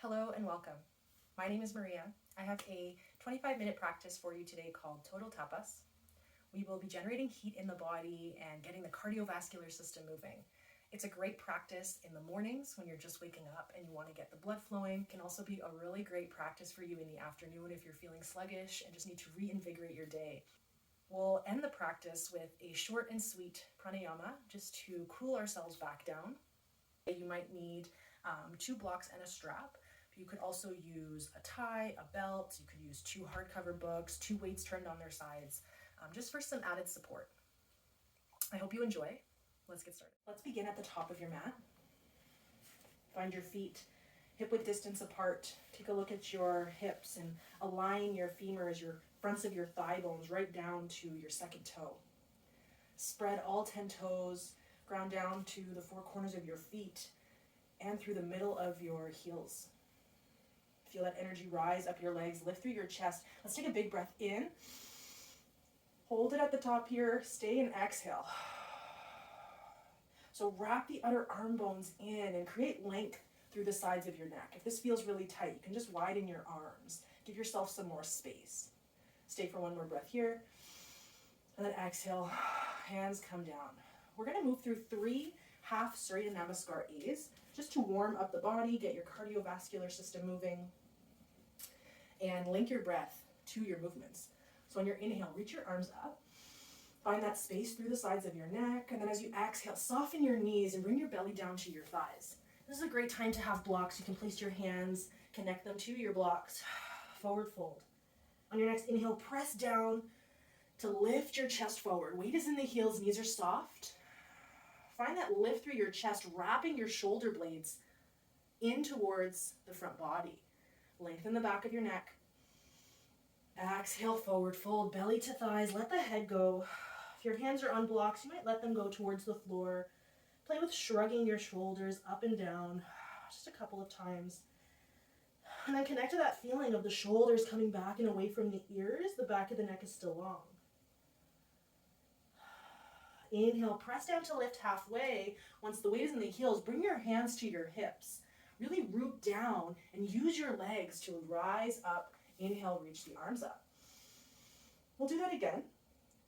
Hello and welcome. My name is Maria. I have a 25-minute practice for you today called Total Tapas. We will be generating heat in the body and getting the cardiovascular system moving. It's a great practice in the mornings when you're just waking up and you want to get the blood flowing. It can also be a really great practice for you in the afternoon if you're feeling sluggish and just need to reinvigorate your day. We'll end the practice with a short and sweet pranayama just to cool ourselves back down. You might need 2 blocks and a strap. You could also use a tie, a belt. You could use 2 hardcover books, 2 weights turned on their sides, just for some added support. I hope you enjoy. Let's get started. Let's begin at the top of your mat. Find your feet hip-width distance apart. Take a look at your hips and align your femurs, your fronts of your thigh bones right down to your second toe. Spread all 10 toes, ground down to the 4 corners of your feet and through the middle of your heels. Feel that energy rise up your legs, lift through your chest. Let's take a big breath in. Hold it at the top here, stay and exhale. So wrap the outer arm bones in and create length through the sides of your neck. If this feels really tight, you can just widen your arms. Give yourself some more space. Stay for one more breath here. And then exhale, hands come down. We're gonna move through 3 half Surya Namaskar A's just to warm up the body, get your cardiovascular system moving, and link your breath to your movements. So on your inhale, reach your arms up, find that space through the sides of your neck, and then as you exhale, soften your knees and bring your belly down to your thighs. This is a great time to have blocks. You can place your hands, connect them to your blocks, forward fold. On your next inhale, press down to lift your chest forward. Weight is in the heels, knees are soft. Find that lift through your chest, wrapping your shoulder blades in towards the front body. Lengthen the back of your neck. Exhale, forward fold, belly to thighs. Let the head go. If your hands are on blocks, you might let them go towards the floor. Play with shrugging your shoulders up and down, just a couple of times. And then connect to that feeling of the shoulders coming back and away from the ears. The back of the neck is still long. Inhale, press down to lift halfway. Once the weight is in the heels, bring your hands to your hips. Really root down and use your legs to rise up. Inhale, reach the arms up. We'll do that again.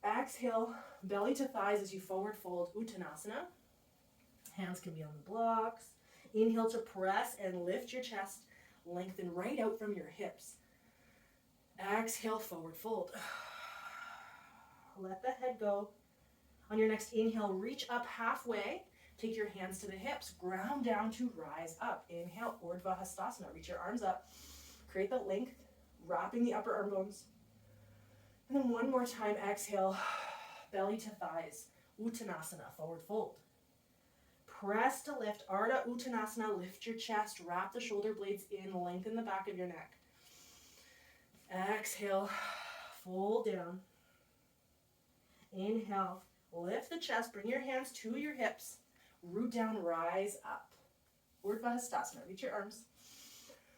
Exhale, belly to thighs as you forward fold, Uttanasana. Hands can be on the blocks. Inhale to press and lift your chest. Lengthen right out from your hips. Exhale, forward fold. Let the head go. On your next inhale, reach up halfway. Take your hands to the hips. Ground down to rise up. Inhale, Urdhva Hastasana. Reach your arms up. Create that length, wrapping the upper arm bones. And then one more time, exhale, belly to thighs. Uttanasana, forward fold. Press to lift, Ardha Uttanasana. Lift your chest, wrap the shoulder blades in, lengthen the back of your neck. Exhale, fold down. Inhale. Lift the chest, bring your hands to your hips, root down, rise up. Urdhva Hastasana, reach your arms.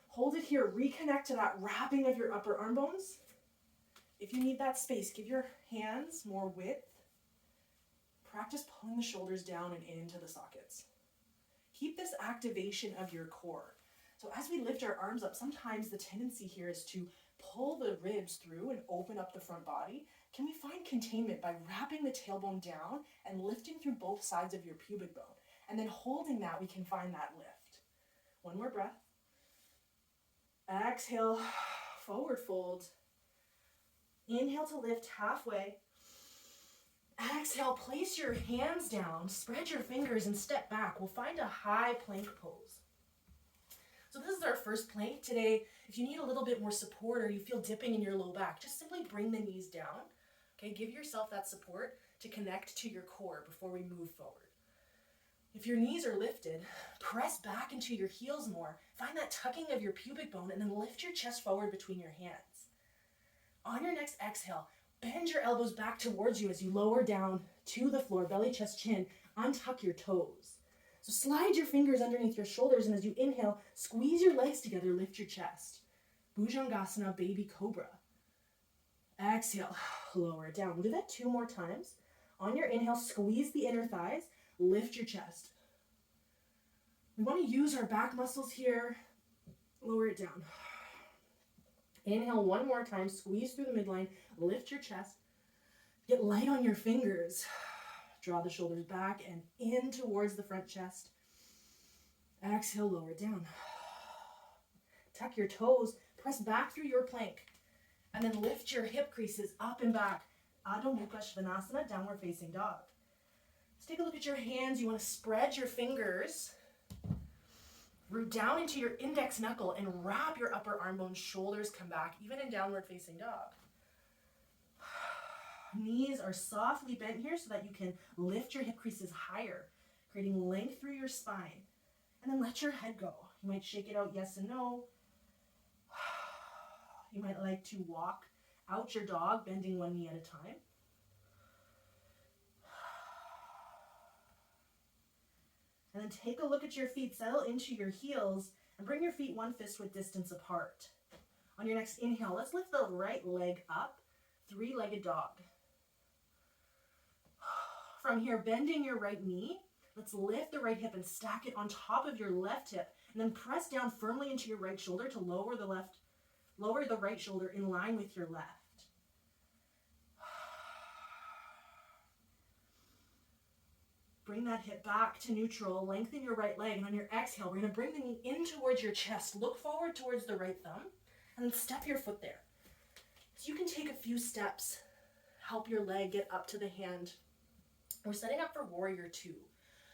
Hold it here, reconnect to that wrapping of your upper arm bones. If you need that space, give your hands more width. Practice pulling the shoulders down and into the sockets. Keep this activation of your core. So as we lift our arms up, sometimes the tendency here is to pull the ribs through and open up the front body. Can we find containment by wrapping the tailbone down and lifting through both sides of your pubic bone? And then holding that, we can find that lift. One more breath. Exhale, forward fold. Inhale to lift halfway. Exhale, place your hands down, spread your fingers and step back. We'll find a high plank pose. So this is our first plank today. If you need a little bit more support or you feel dipping in your low back, just simply bring the knees down. Okay, give yourself that support to connect to your core before we move forward. If your knees are lifted, press back into your heels more. Find that tucking of your pubic bone and then lift your chest forward between your hands. On your next exhale, bend your elbows back towards you as you lower down to the floor, belly, chest, chin. Untuck your toes. So slide your fingers underneath your shoulders, and as you inhale, squeeze your legs together, lift your chest. Bhujangasana, baby cobra. Exhale, lower it down. We'll do that 2 more times. On your inhale, squeeze the inner thighs, lift your chest. We want to use our back muscles here Lower it down. Inhale one more time, squeeze through the midline, lift your chest, get light on your fingers. Draw the shoulders back and in towards the front chest. Exhale, lower down. Tuck your toes, press back through your plank, and then lift your hip creases up and back. Adho Mukha Svanasana, downward facing dog. Let's take a look at your hands. You want to spread your fingers, root down into your index knuckle and wrap your upper arm bones, shoulders come back, even in downward facing dog. Knees are softly bent here so that you can lift your hip creases higher, creating length through your spine. And then let your head go. You might shake it out yes and no. You might like to walk out your dog, bending one knee at a time. And then take a look at your feet, settle into your heels, and bring your feet one fist width distance apart. On your next inhale, let's lift the right leg up, three-legged dog. From here, bending your right knee, let's lift the right hip and stack it on top of your left hip, and then press down firmly into your right shoulder to lower the right shoulder in line with your left. Bring that hip back to neutral, lengthen your right leg, and on your exhale, we're going to bring the knee in towards your chest, look forward towards the right thumb, and then step your foot there. So you can take a few steps, help your leg get up to the hand. We're setting up for warrior two.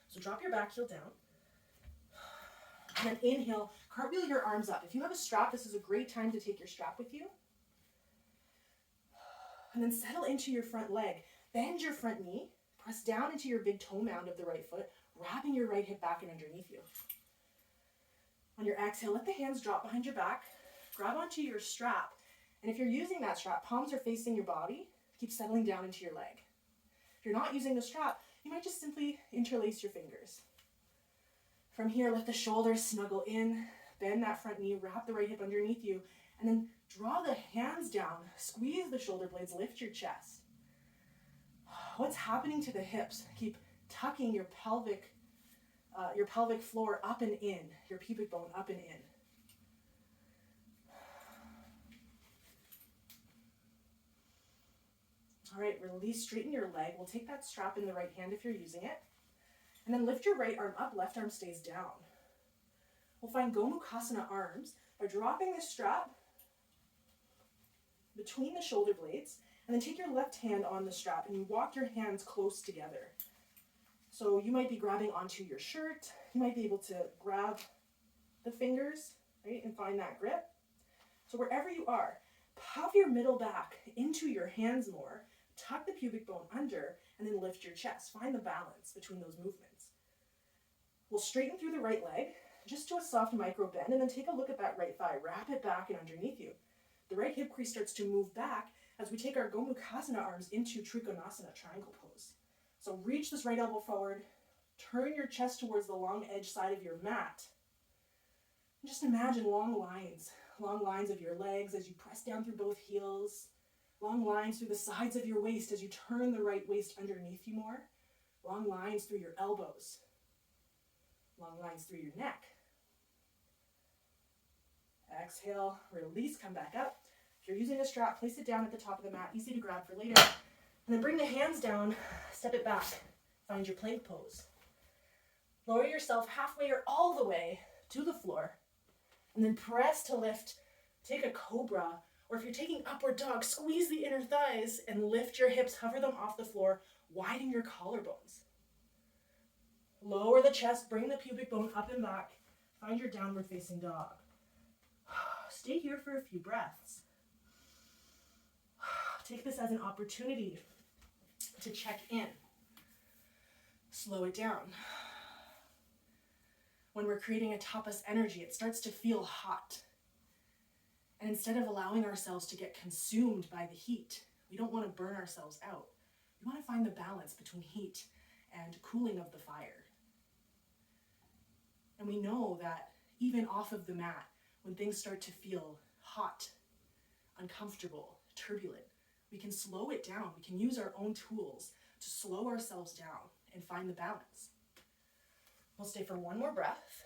So drop your back heel down, and then inhale, cartwheel your arms up. If you have a strap, this is a great time to take your strap with you. And then settle into your front leg. Bend your front knee. Press down into your big toe mound of the right foot, wrapping your right hip back and underneath you. On your exhale, let the hands drop behind your back. Grab onto your strap. And if you're using that strap, palms are facing your body. Keep settling down into your leg. If you're not using the strap, you might just simply interlace your fingers. From here, let the shoulders snuggle in. Bend that front knee, wrap the right hip underneath you, and then draw the hands down. Squeeze the shoulder blades, lift your chest. What's happening to the hips? Keep tucking your pelvic floor up and in, your pubic bone up and in. All right, release, straighten your leg. We'll take that strap in the right hand if you're using it. And then lift your right arm up, left arm stays down. We'll find Gomukhasana arms by dropping the strap between the shoulder blades, and then take your left hand on the strap and you walk your hands close together. So you might be grabbing onto your shirt. You might be able to grab the fingers, right, and find that grip. So wherever you are, puff your middle back into your hands more, tuck the pubic bone under, and then lift your chest. Find the balance between those movements. We'll straighten through the right leg, just to a soft micro bend, and then take a look at that right thigh. Wrap it back and underneath you. The right hip crease starts to move back as we take our Gomukhasana arms into Trikonasana, triangle pose. So reach this right elbow forward, turn your chest towards the long edge side of your mat. And just imagine long lines of your legs as you press down through both heels, long lines through the sides of your waist as you turn the right waist underneath you more, long lines through your elbows, long lines through your neck. Exhale, release, come back up. If you're using a strap, place it down at the top of the mat, easy to grab for later. And then bring the hands down, step it back, find your plank pose. Lower yourself halfway or all the way to the floor, and then press to lift. Take a cobra, or if you're taking upward dog, squeeze the inner thighs and lift your hips, hover them off the floor, widen your collarbones. Lower the chest, bring the pubic bone up and back, find your downward facing dog. Stay here for a few breaths. Take this as an opportunity to check in. Slow it down. When we're creating a tapas energy, it starts to feel hot. And instead of allowing ourselves to get consumed by the heat, we don't want to burn ourselves out. We want to find the balance between heat and cooling of the fire. And we know that even off of the mat, when things start to feel hot, uncomfortable, turbulent, we can slow it down. We can use our own tools to slow ourselves down and find the balance. We'll stay for one more breath.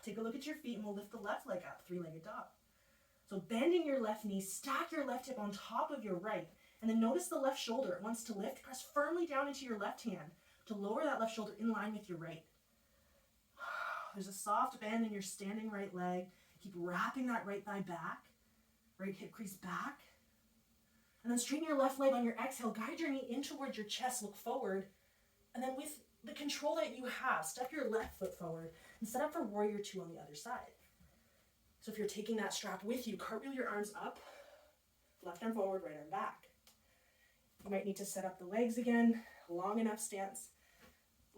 Take a look at your feet and we'll lift the left leg up, three-legged dog. So bending your left knee, stack your left hip on top of your right, and then notice the left shoulder. It wants to lift. Press firmly down into your left hand to lower that left shoulder in line with your right. There's a soft bend in your standing right leg. Keep wrapping that right thigh back, right hip crease back. And then straighten your left leg on your exhale. Guide your knee in towards your chest, look forward. And then with the control that you have, step your left foot forward and set up for warrior two on the other side. So if you're taking that strap with you, cartwheel your arms up, left arm forward, right arm back. You might need to set up the legs again, long enough stance.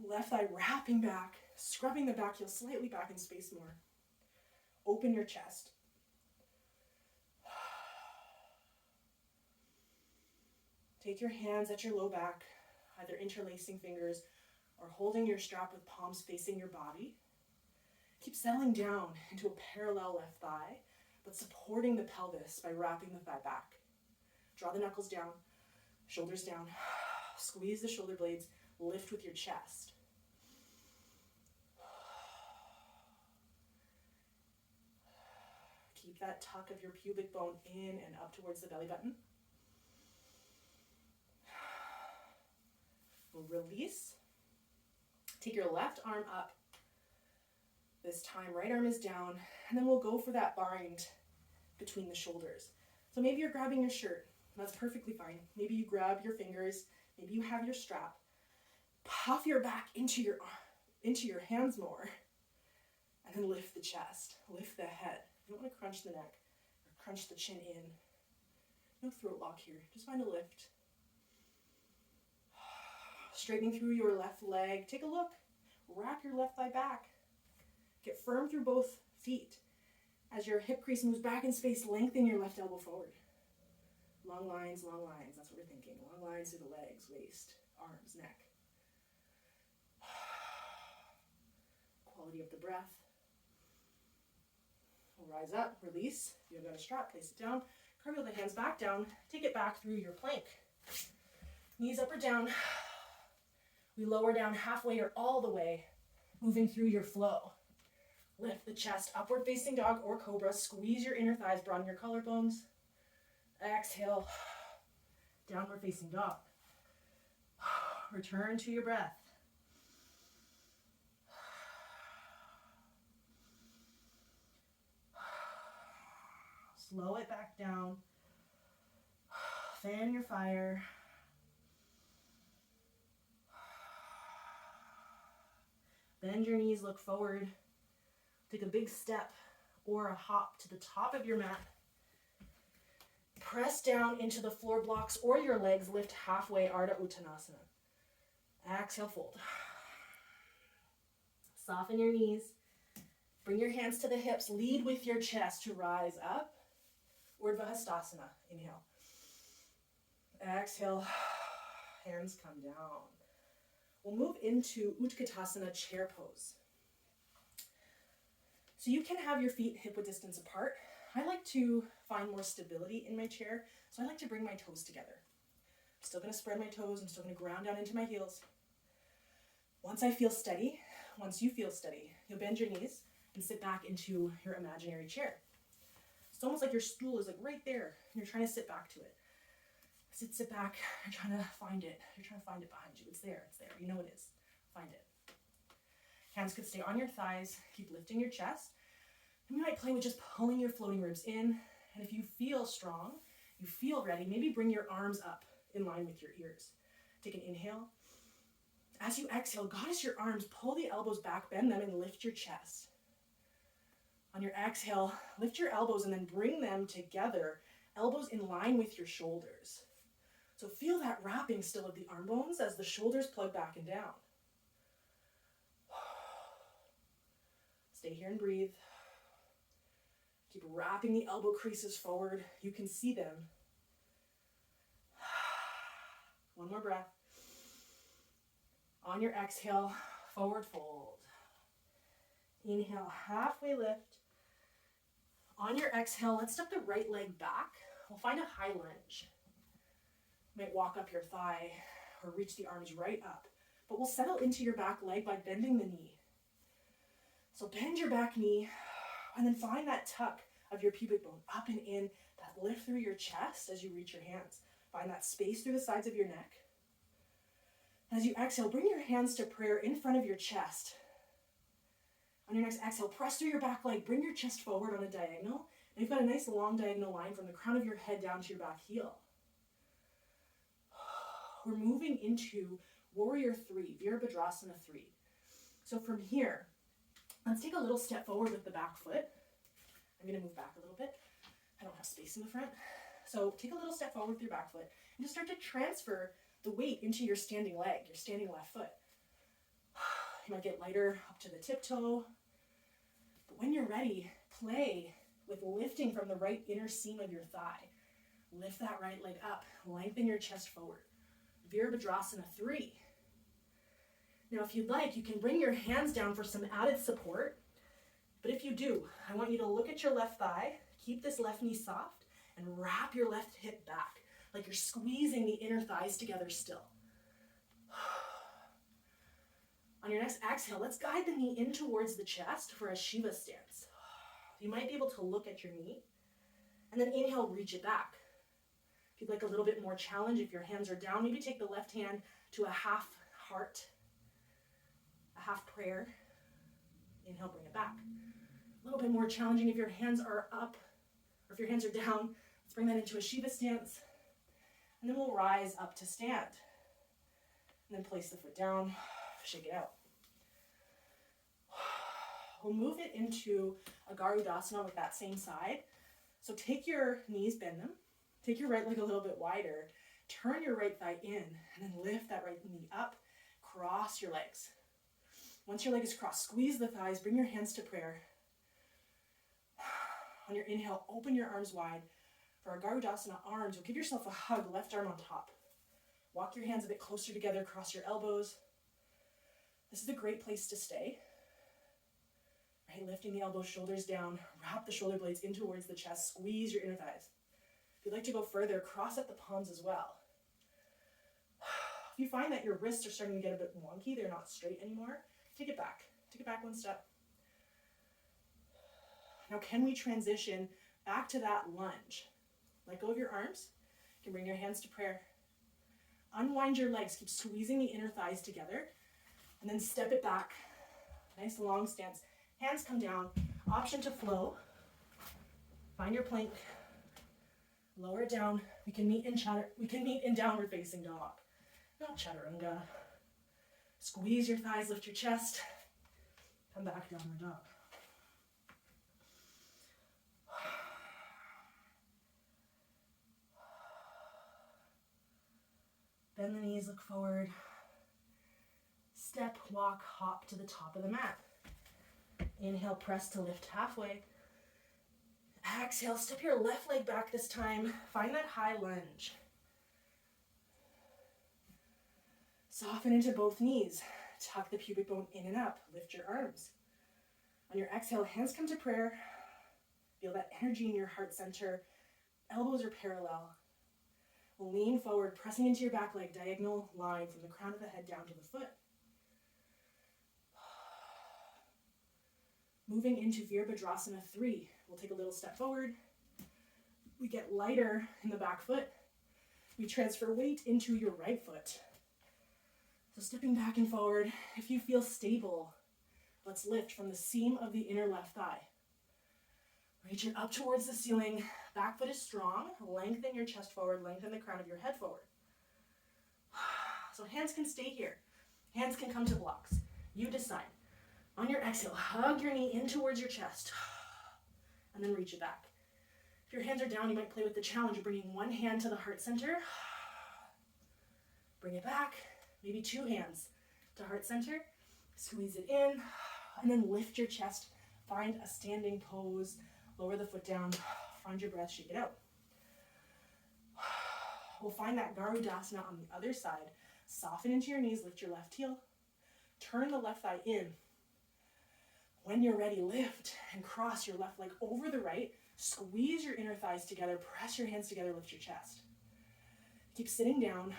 Left thigh wrapping back, scrubbing the back heel slightly back in space more. Open your chest. Take your hands at your low back, either interlacing fingers or holding your strap with palms facing your body. Keep settling down into a parallel left thigh, but supporting the pelvis by wrapping the thigh back. Draw the knuckles down, shoulders down. Squeeze the shoulder blades, lift with your chest. Keep that tuck of your pubic bone in and up towards the belly button. We'll release. Take your left arm up. This time, right arm is down, and then we'll go for that bind between the shoulders. So maybe you're grabbing your shirt. That's perfectly fine. Maybe you grab your fingers. Maybe you have your strap. Puff your back into your hands more, and then lift the chest, lift the head. You don't want to crunch the neck or crunch the chin in. No throat lock here. Just find a lift. Straightening through your left leg. Take a look. Wrap your left thigh back. Get firm through both feet. As your hip crease moves back in space, lengthen your left elbow forward. Long lines, long lines. That's what we're thinking. Long lines through the legs, waist, arms, neck. Quality of the breath. We'll rise up, release. If you've got a strap, place it down. Cartwheel the hands back down. Take it back through your plank. Knees up or down. We lower down halfway or all the way, moving through your flow. Lift the chest, upward facing dog or cobra. Squeeze your inner thighs, broaden your collarbones. Exhale, downward facing dog. Return to your breath. Slow it back down. Fan your fire. Bend your knees, look forward. Take a big step or a hop to the top of your mat. Press down into the floor blocks or your legs. Lift halfway, Ardha Uttanasana. Exhale, fold. Soften your knees. Bring your hands to the hips. Lead with your chest to rise up. Urdhva Hastasana. Inhale. Exhale. Hands come down. We'll move into Utkatasana, chair pose. So you can have your feet hip-width distance apart. I like to find more stability in my chair, so I like to bring my toes together. I'm still going to spread my toes. I'm still going to ground down into my heels. Once you feel steady, you'll bend your knees and sit back into your imaginary chair. It's almost like your stool is like right there, and you're trying to sit back to it. Sit back, you're trying to find it. You're trying to find it behind you. It's there. You know it is. Find it. Hands could stay on your thighs. Keep lifting your chest. And we might play with just pulling your floating ribs in. And if you feel strong, you feel ready, maybe bring your arms up in line with your ears. Take an inhale. As you exhale, goddess your arms, pull the elbows back, bend them, and lift your chest. On your exhale, lift your elbows and then bring them together, elbows in line with your shoulders. So feel that wrapping still of the arm bones as the shoulders plug back and down. Stay here and breathe. Keep wrapping the elbow creases forward. You can see them. One more breath. On your exhale, forward fold. Inhale, halfway lift. On your exhale, let's step the right leg back. We'll find a high lunge. You might walk up your thigh or reach the arms right up, but we'll settle into your back leg by bending the knee. So bend your back knee and then find that tuck of your pubic bone up and in, that lift through your chest as you reach your hands. Find that space through the sides of your neck. As you exhale, bring your hands to prayer in front of your chest. On your next exhale, press through your back leg, bring your chest forward on a diagonal. And you've got a nice long diagonal line from the crown of your head down to your back heel. We're moving into Warrior 3, Virabhadrasana 3. So from here, let's take a little step forward with the back foot. I'm going to move back a little bit. I don't have space in the front. So take a little step forward with your back foot and just start to transfer the weight into your standing leg, your standing left foot. You might get lighter up to the tiptoe. But when you're ready, play with lifting from the right inner seam of your thigh. Lift that right leg up. Lengthen your chest forward. Virabhadrasana 3. Now, if you'd like, you can bring your hands down for some added support. But if you do, I want you to look at your left thigh, keep this left knee soft, and wrap your left hip back, like you're squeezing the inner thighs together still. On your next exhale, let's guide the knee in towards the chest for a Shiva stance. You might be able to look at your knee, and then inhale, reach it back. If you'd like a little bit more challenge, if your hands are down, maybe take the left hand to a half heart, a half prayer. Inhale, bring it back. A little bit more challenging if your hands are up, or if your hands are down, let's bring that into a Shiva stance. And then we'll rise up to stand. And then place the foot down, shake it out. We'll move it into a Garudasana with that same side. So take your knees, bend them. Take your right leg a little bit wider. Turn your right thigh in, and then lift that right knee up. Cross your legs. Once your leg is crossed, squeeze the thighs, bring your hands to prayer. On your inhale, open your arms wide. For our Garudasana arms, you'll give yourself a hug, left arm on top. Walk your hands a bit closer together, cross your elbows. This is a great place to stay. Right, lifting the elbows, shoulders down, wrap the shoulder blades in towards the chest, squeeze your inner thighs. If you'd like to go further, cross at the palms as well. If you find that your wrists are starting to get a bit wonky, they're not straight anymore, take it back. Take it back one step. Now, can we transition back to that lunge? Let go of your arms. You can bring your hands to prayer. Unwind your legs. Keep squeezing the inner thighs together. And then step it back. Nice long stance. Hands come down. Option to flow. Find your plank. Lower it down. We can meet in downward facing dog. Not chaturanga. Squeeze your thighs, lift your chest. Come back, downward dog. Bend the knees, look forward. Step, walk, hop to the top of the mat. Inhale, press to lift halfway. Exhale, step your left leg back this time. Find that high lunge. Soften into both knees. Tuck the pubic bone in and up. Lift your arms. On your exhale, hands come to prayer. Feel that energy in your heart center. Elbows are parallel. Lean forward, pressing into your back leg, diagonal line from the crown of the head down to the foot. Moving into Virabhadrasana 3. We'll take a little step forward. We get lighter in the back foot. We transfer weight into your right foot. So stepping back and forward, if you feel stable, let's lift from the seam of the inner left thigh. Reach it up towards the ceiling. Back foot is strong. Lengthen your chest forward. Lengthen the crown of your head forward. So hands can stay here. Hands can come to blocks. You decide. On your exhale, hug your knee in towards your chest. And then reach it back. If your hands are down, you might play with the challenge of bringing one hand to the heart center. Bring it back. Maybe two hands to heart center. Squeeze it in. And then lift your chest. Find a standing pose. Lower the foot down. Find your breath. Shake it out. We'll find that Garudasana on the other side. Soften into your knees. Lift your left heel. Turn the left thigh in. When you're ready, lift and cross your left leg over the right. Squeeze your inner thighs together. Press your hands together. Lift your chest. Keep sitting down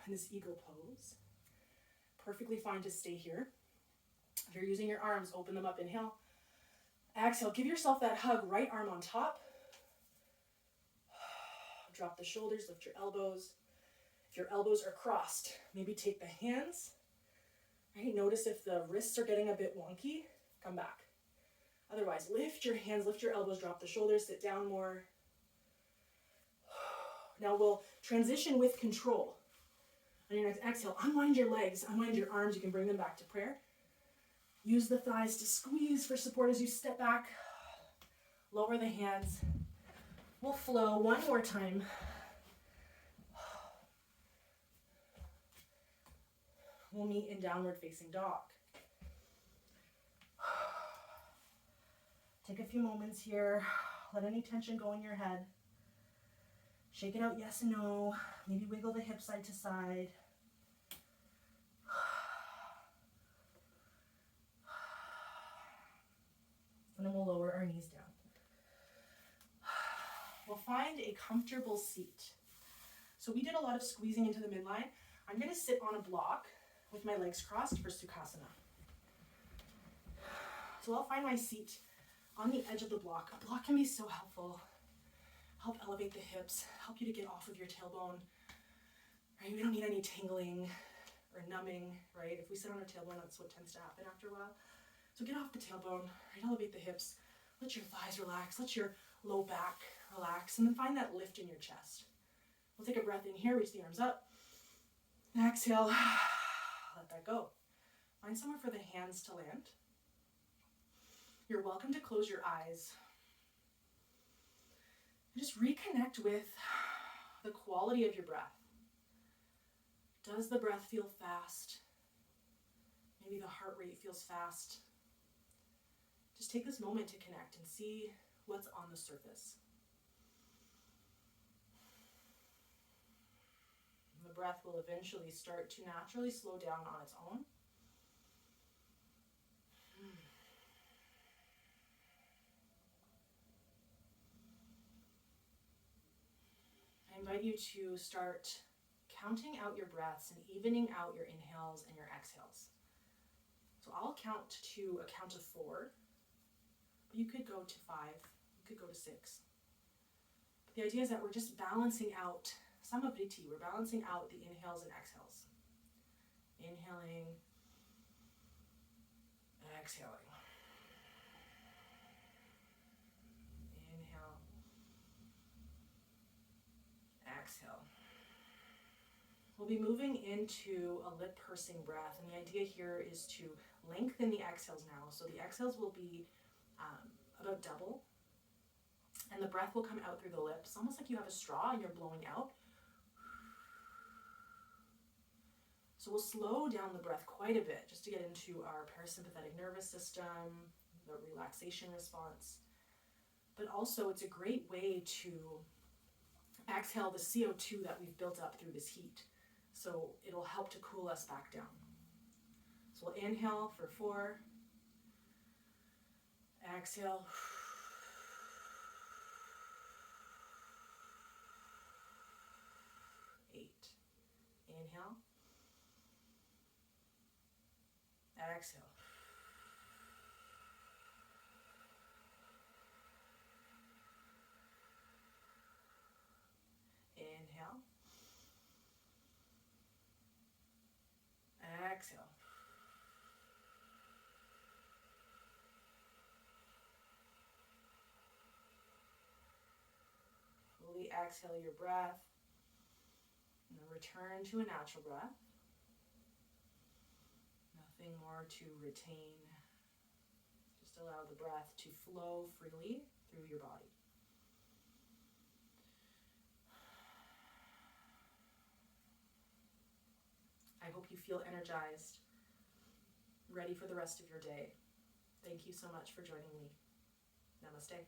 in this eagle pose. Perfectly fine to stay here. If you're using your arms, open them up. Inhale. Exhale, give yourself that hug, right arm on top. Drop the shoulders, lift your elbows. If your elbows are crossed, maybe take the hands. Right? Notice if the wrists are getting a bit wonky, come back. Otherwise, lift your hands, lift your elbows, drop the shoulders, sit down more. Now we'll transition with control. On your next exhale, unwind your legs, unwind your arms. You can bring them back to prayer. Use the thighs to squeeze for support as you step back. Lower the hands. We'll flow one more time. We'll meet in downward facing dog. Take a few moments here. Let any tension go in your head. Shake it out, yes and no. Maybe wiggle the hips side to side. And then we'll lower our knees down. We'll find a comfortable seat. So we did a lot of squeezing into the midline. I'm going to sit on a block with my legs crossed for Sukhasana. So I'll find my seat on the edge of the block. A block can be so helpful. Help elevate the hips, help you to get off of your tailbone. Right? We don't need any tingling or numbing, right? If we sit on our tailbone, that's what tends to happen after a while. So get off the tailbone, right? Elevate the hips. Let your thighs relax. Let your low back relax. And then find that lift in your chest. We'll take a breath in here, reach the arms up. Exhale, let that go. Find somewhere for the hands to land. You're welcome to close your eyes. And just reconnect with the quality of your breath. Does the breath feel fast? Maybe the heart rate feels fast. Just take this moment to connect and see what's on the surface. The breath will eventually start to naturally slow down on its own. I invite you to start counting out your breaths and evening out your inhales and your exhales. So I'll count to a count of 4, but you could go to 5, you could go to 6. But the idea is that we're just balancing out Samavriti. We're balancing out the inhales and exhales. Inhaling, exhaling. Inhale, exhale. We'll be moving into a lip pursing breath, and the idea here is to lengthen the exhales now. So the exhales will be about double, and the breath will come out through the lips, almost like you have a straw and you're blowing out. So we'll slow down the breath quite a bit just to get into our parasympathetic nervous system, the relaxation response. But also it's a great way to exhale the CO2 that we've built up through this heat. So it'll help to cool us back down. So we'll inhale for 4. Exhale. 8. Inhale. Exhale. Inhale. Exhale. Fully exhale your breath and then return to a natural breath. Nothing more to retain. Just allow the breath to flow freely through your body. I hope you feel energized, ready for the rest of your day. Thank you so much for joining me. Namaste.